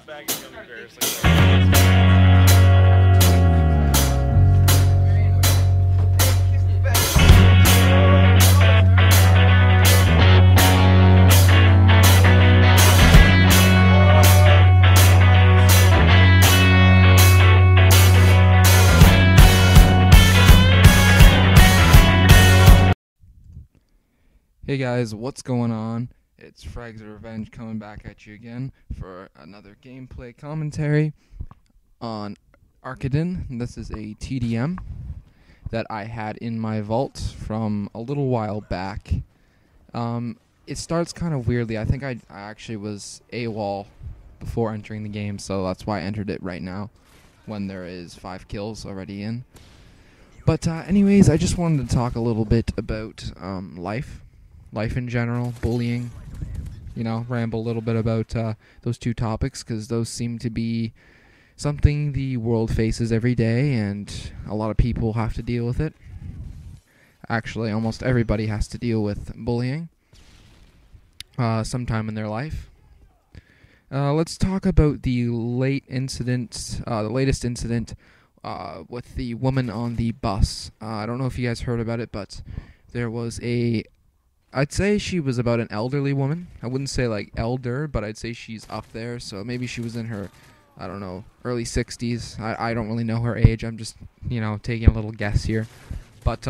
bag is gummy bears. Hey guys, what's going on? It's Frags of Revenge coming back at you again for another gameplay commentary on Arkaden. This is a TDM that I had in my vault from a little while back. It starts kind of weirdly. I think I actually was AWOL before entering the game, so that's why I entered it right now when there is 5 kills already in. But anyways, I just wanted to talk a little bit about life in general, bullying, ramble a little bit about those two topics, because those seem to be something the world faces every day, and a lot of people have to deal with it. Actually, almost everybody has to deal with bullying sometime in their life. Let's talk about the latest incident with the woman on the bus. I don't know if you guys heard about it, but there was I'd say she was about an elderly woman. I wouldn't say like elder, but I'd say she's up there. So maybe she was in her, I don't know, early 60s. I don't really know her age. I'm just, taking a little guess here. But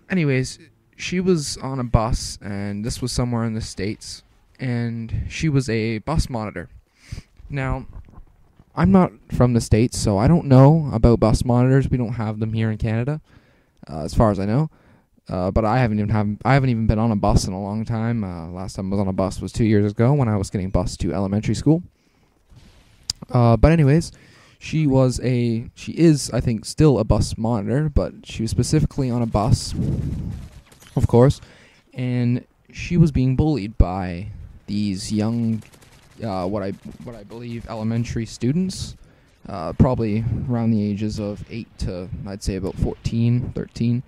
anyways, she was on a bus, and this was somewhere in the States, and she was a bus monitor. Now, I'm not from the States, so I don't know about bus monitors. We don't have them here in Canada, as far as I know. But I haven't even been on a bus in a long time. Last time I was on a bus was 2 years ago when I was getting bused to elementary school. But anyways, she is, I think, still a bus monitor, but she was specifically on a bus, of course, and she was being bullied by these young, what I believe elementary students, probably around the ages of 8 to, I'd say, about 14, 13.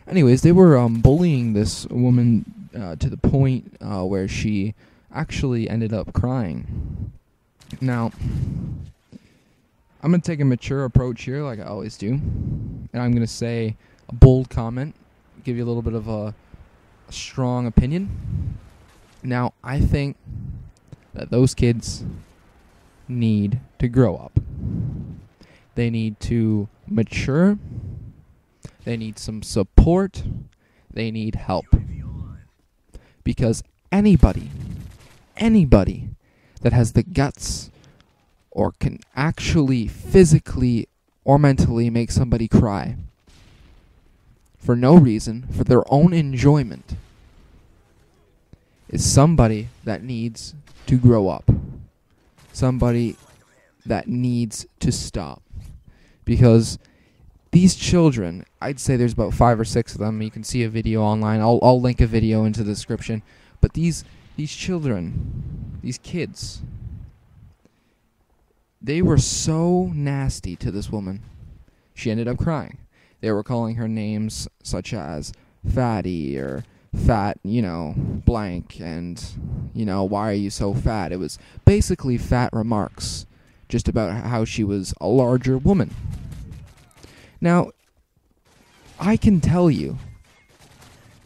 Anyways, they were bullying this woman to the point where she actually ended up crying. Now, I'm going to take a mature approach here, like I always do, and I'm going to say a bold comment, give you a little bit of a strong opinion. Now, I think that those kids need to grow up. They need to mature. They need some support. They need help. Because anybody that has the guts or can actually physically or mentally make somebody cry for no reason, for their own enjoyment, is somebody that needs to grow up. Somebody that needs to stop. Because these children, I'd say there's about 5 or 6 of them. You can see a video online. I'll link a video into the description. But these children, these kids, they were so nasty to this woman. She ended up crying. They were calling her names such as fatty or fat, blank, and, why are you so fat? It was basically fat remarks just about how she was a larger woman. Now, I can tell you,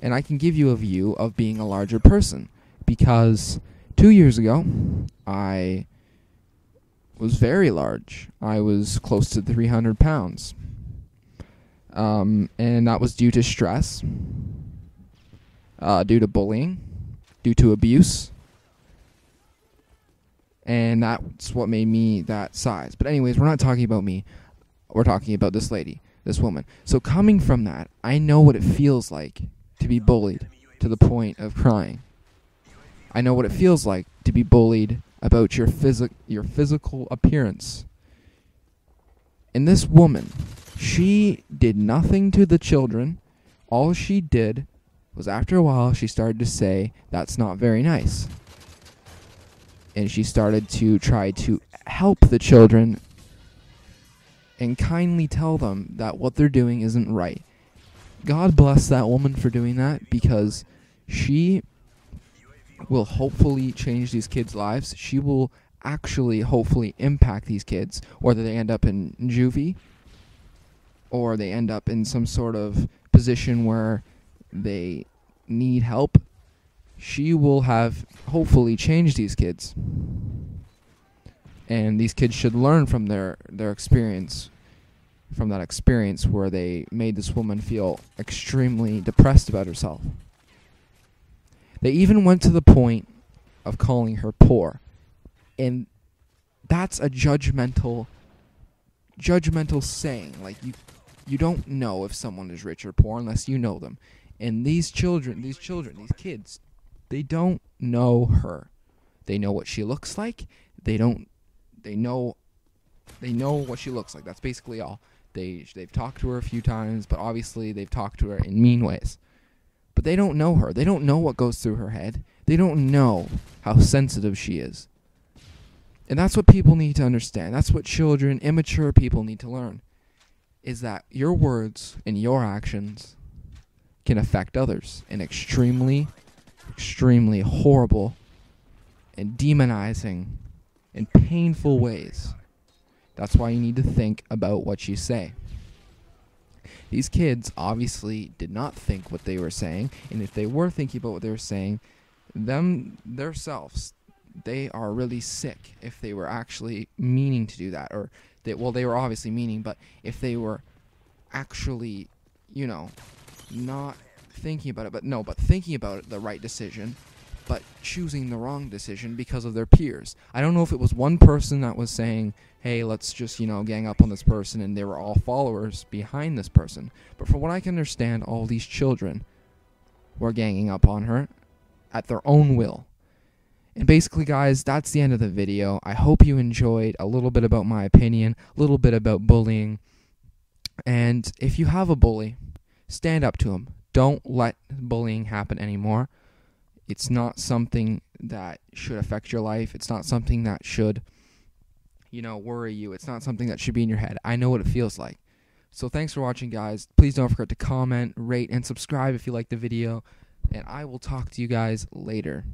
and I can give you a view of being a larger person, because 2 years ago, I was very large. I was close to 300 pounds. And that was due to stress, due to bullying, due to abuse, and that's what made me that size. But anyways, we're not talking about me. We're talking about this lady. This woman. So coming from that, I know what it feels like to be bullied to the point of crying. I know what it feels like to be bullied about your physical appearance. And this woman, she did nothing to the children. All she did was, after a while, she started to say, "That's not very nice." And she started to try to help the children and kindly tell them that what they're doing isn't right. God bless that woman for doing that, because she will hopefully change these kids' lives. She will actually hopefully impact these kids, whether they end up in juvie or they end up in some sort of position where they need help, she will have hopefully changed these kids. And these kids should learn from their experience, from that experience where they made this woman feel extremely depressed about herself. They even went to the point of calling her poor. And that's a judgmental saying. Like, you don't know if someone is rich or poor unless you know them. And these kids, they don't know her. They know what she looks like. They know what she looks like. That's basically all. They've talked to her a few times, but obviously they've talked to her in mean ways. But they don't know her. They don't know what goes through her head. They don't know how sensitive she is. And that's what people need to understand. That's what children, immature people need to learn. Is that your words and your actions can affect others in extremely, extremely horrible and demonizing and painful ways. That's why you need to think about what you say. These kids obviously did not think what they were saying, and if they were thinking about what they were saying, themselves, they are really sick if they were actually meaning to do that. Or they were obviously meaning, but if they were actually, not thinking about it, but thinking about it, the right decision, but choosing the wrong decision because of their peers. I don't know if it was one person that was saying, hey, let's just, gang up on this person, and they were all followers behind this person. But from what I can understand, all these children were ganging up on her at their own will. And basically, guys, that's the end of the video. I hope you enjoyed a little bit about my opinion, a little bit about bullying. And if you have a bully, stand up to him. Don't let bullying happen anymore. It's not something that should affect your life. It's not something that should, worry you. It's not something that should be in your head. I know what it feels like. So thanks for watching, guys. Please don't forget to comment, rate, and subscribe if you like the video. And I will talk to you guys later.